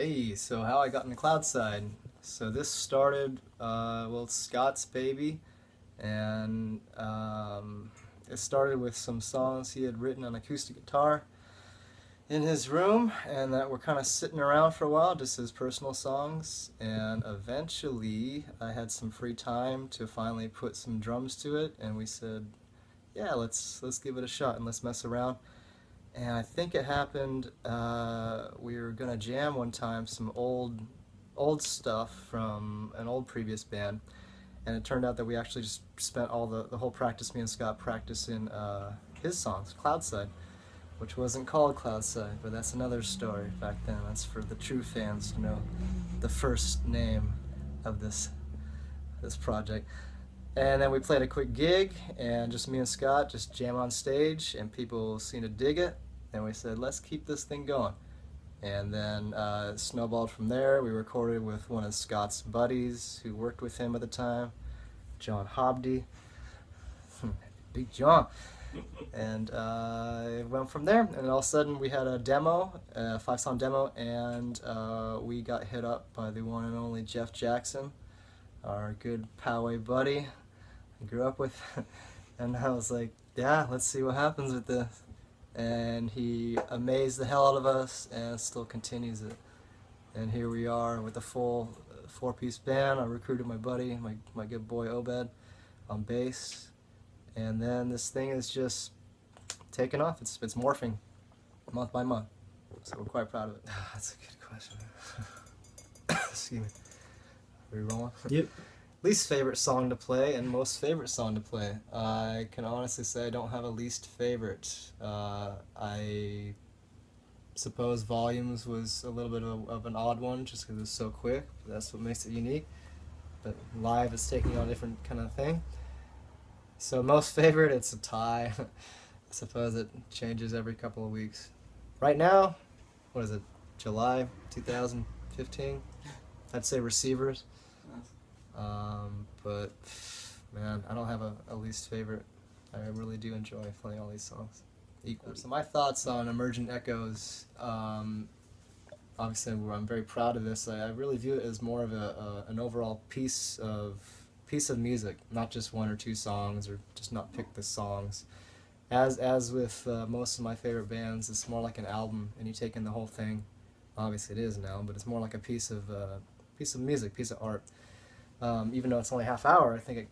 Hey, so how I got into Cloudside. So this started, with Scott's baby, and it started with some songs he had written on acoustic guitar in his room, and that were kind of sitting around for a while, just his personal songs. And eventually, I had some free time to finally put some drums to it, and we said, "Yeah, let's give it a shot and let's mess around." And I think it happened. We were gonna jam one time some old stuff from an old previous band, and it turned out that we actually just spent all the whole practice, me and Scott practicing his songs, Cloudside, which wasn't called Cloudside, but that's another story back then. That's for the true fans to know the first name of this project. And then we played a quick gig, and just me and Scott just jam on stage, and people seemed to dig it. And we said, let's keep this thing going. And then it snowballed from there. We recorded with one of Scott's buddies who worked with him at the time, John Hobdy. Big John. And it went from there. And all of a sudden we had a demo, a 5-song demo, and we got hit up by the one and only Jeff Jackson, our good Poway buddy I grew up with. And I was like, yeah, let's see what happens with this. And he amazed the hell out of us and still continues it. And here we are with a full 4-piece band. I recruited my buddy, my good boy Obed, on bass. And then this thing is just taking off. It's morphing month by month. So we're quite proud of it. That's a good question. Excuse me. Are we rolling? Yep. Least favorite song to play and most favorite song to play. I can honestly say I don't have a least favorite. I suppose Volumes was a little bit of an odd one just because it was so quick. But that's what makes it unique. But live is taking on a different kind of thing. So most favorite, it's a tie. I suppose it changes every couple of weeks. Right now, what is it, July 2015? I'd say Receivers. But man, I don't have a least favorite. I really do enjoy playing all these songs equally. So my thoughts on Emergent Echoes, obviously I'm very proud of this. I really view it as more of an overall piece of music, not just 1 or 2 songs, or just not pick the songs. As with most of my favorite bands, it's more like an album, and you take in the whole thing. Obviously it is now, but it's more like a piece of music, piece of art. Even though it's only half hour, I think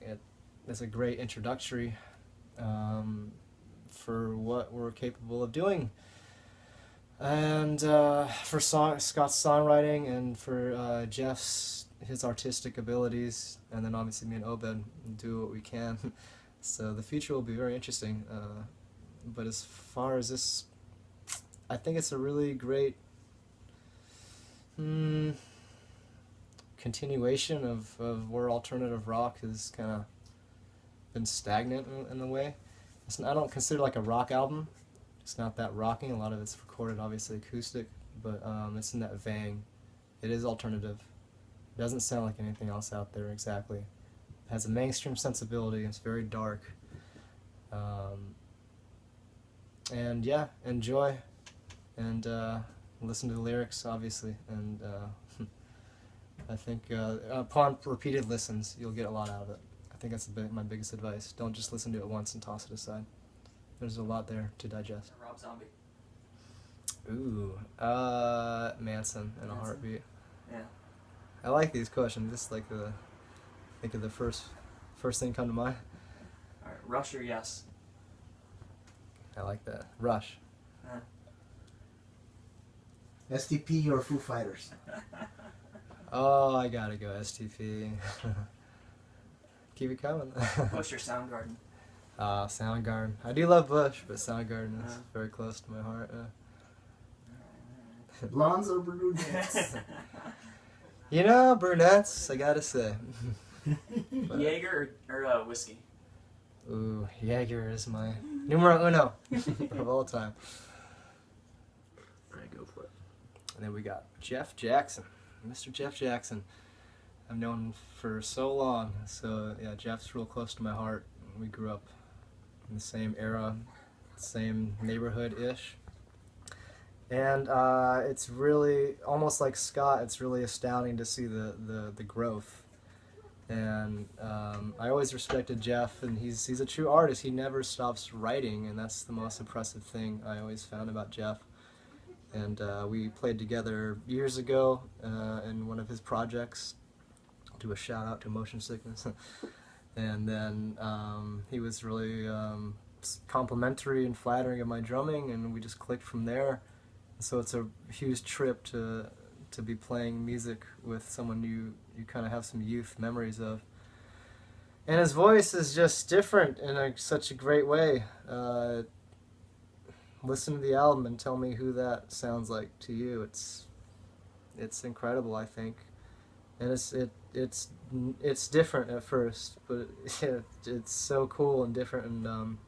it's a great introductory for what we're capable of doing. And for Scott's songwriting, and for his artistic abilities, and then obviously me and Obed do what we can. So the future will be very interesting. But as far as this, I think it's a really great continuation of where alternative rock has kind of been stagnant in a way. I don't consider it like a rock album. It's not that rocking. A lot of it's recorded, obviously acoustic, but it's in that vein. It is alternative. It doesn't sound like anything else out there exactly. It has a mainstream sensibility. It's very dark. And yeah, enjoy and listen to the lyrics, obviously, and I think upon repeated listens, you'll get a lot out of it. I think that's my biggest advice. Don't just listen to it once and toss it aside. There's a lot there to digest. Rob Zombie. Ooh, Manson in a heartbeat. Yeah. I like these questions. Just like think of the first thing come to mind. All right, Rush or Yes? I like that. Rush. STP or Foo Fighters? Oh, I gotta go STP. Keep it coming. Bush or Soundgarden? Soundgarden. I do love Bush, but Soundgarden is very close to my heart. Blondes or brunettes? You know, brunettes, I gotta say. But, Jaeger or whiskey? ooh, Jaeger is my numero uno of all time. Alright, go for it. And then we got Jeff Jackson. Mr. Jeff Jackson. I've known him for so long. So yeah, Jeff's real close to my heart. We grew up in the same era, same neighborhood-ish. And it's really, almost like Scott, it's really astounding to see the growth. And I always respected Jeff, and he's a true artist. He never stops writing, and that's the most impressive thing I always found about Jeff. And we played together years ago in one of his projects. Do a shout out to Motion Sickness. And then he was really complimentary and flattering of my drumming, and we just clicked from there. So it's a huge trip to be playing music with someone you kind of have some youth memories of. And his voice is just different in such a great way. Listen to the album and tell me who that sounds like to you. It's incredible, I think. And it's different at first, but it's so cool and different. And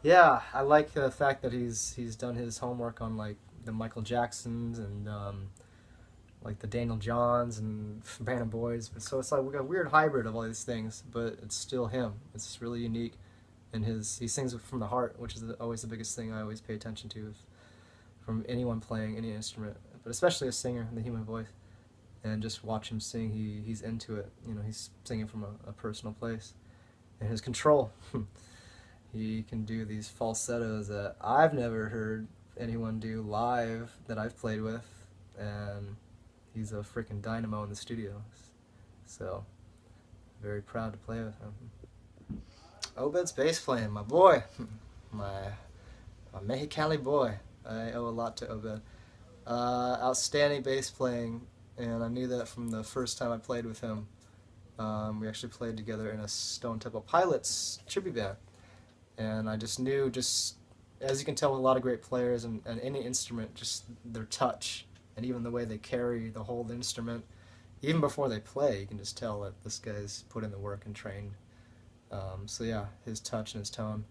yeah, I like the fact that he's done his homework on like the Michael Jacksons and like the Daniel Johns and Band of Boys. But so it's like we got a weird hybrid of all these things, but it's still him. It's really unique, and he sings from the heart, which is always the biggest thing I always pay attention to from anyone playing any instrument, but especially a singer, the human voice. And just watch him sing, he's into it. You know, he's singing from a personal place. And his control. He can do these falsettos that I've never heard anyone do live that I've played with. And he's a freaking dynamo in the studio. So, very proud to play with him. Obed's bass playing, my boy. my Mexicali boy. I owe a lot to Obed. Outstanding bass playing. And I knew that from the first time I played with him. We actually played together in a Stone Temple Pilots tribute band. And I just knew, as you can tell with a lot of great players and any instrument, just their touch and even the way they carry the whole instrument. Even before they play, you can just tell that this guy's put in the work and trained. So yeah, his touch and his tone.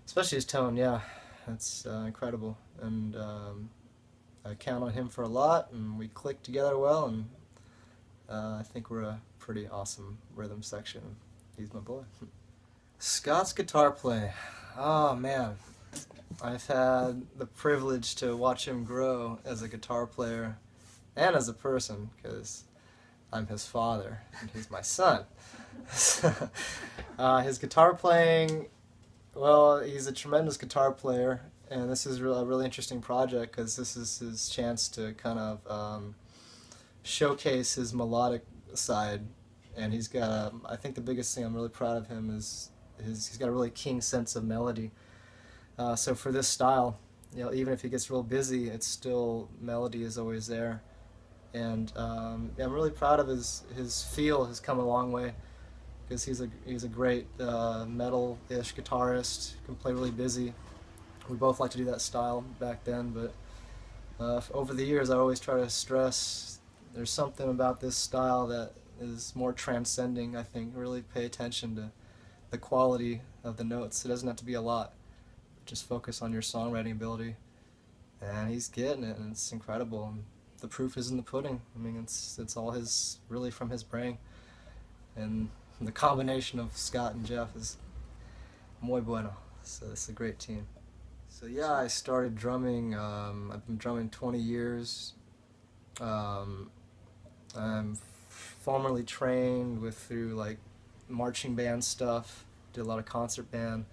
Especially his tone, yeah. That's incredible. And I count on him for a lot, and we click together well, and I think we're a pretty awesome rhythm section. He's my boy. Scott's guitar playing. Oh man, I've had the privilege to watch him grow as a guitar player and as a person, because I'm his father and he's my son. His guitar playing, well, he's a tremendous guitar player. And this is a really interesting project because this is his chance to kind of showcase his melodic side. And he's got, I think the biggest thing I'm really proud of him is he's got a really keen sense of melody. So for this style, you know, even if he gets real busy, it's still, melody is always there. And yeah, I'm really proud of his feel has come a long way, because he's a great metal-ish guitarist, can play really busy. We both like to do that style back then, but over the years I always try to stress there's something about this style that is more transcending, I think. Really pay attention to the quality of the notes. It doesn't have to be a lot. Just focus on your songwriting ability. And he's getting it, and it's incredible. And the proof is in the pudding. I mean, it's all really from his brain. And the combination of Scott and Jeff is muy bueno. So it's a great team. So yeah, I started drumming, I've been drumming 20 years. I'm formerly trained through like marching band stuff, did a lot of concert band,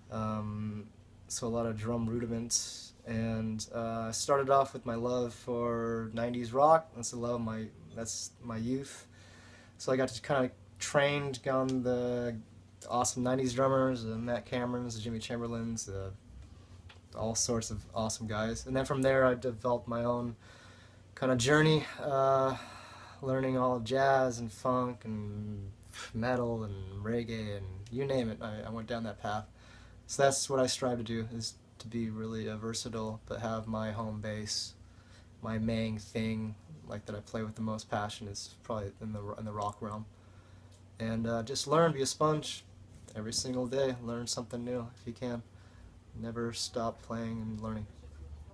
so a lot of drum rudiments. And I started off with my love for 90s rock. That's my youth. So I got to kind of trained on the awesome 90s drummers, the Matt Camerons, the Jimmy Chamberlains, all sorts of awesome guys. And then from there I developed my own kind of journey, learning all jazz and funk and metal and reggae and you name it. I went down that path. So that's what I strive to do, is to be really versatile, but have my home base, my main thing, like that I play with the most passion, is probably in the rock realm. And just learn, be a sponge every single day. Learn something new if you can. Never stop playing and learning.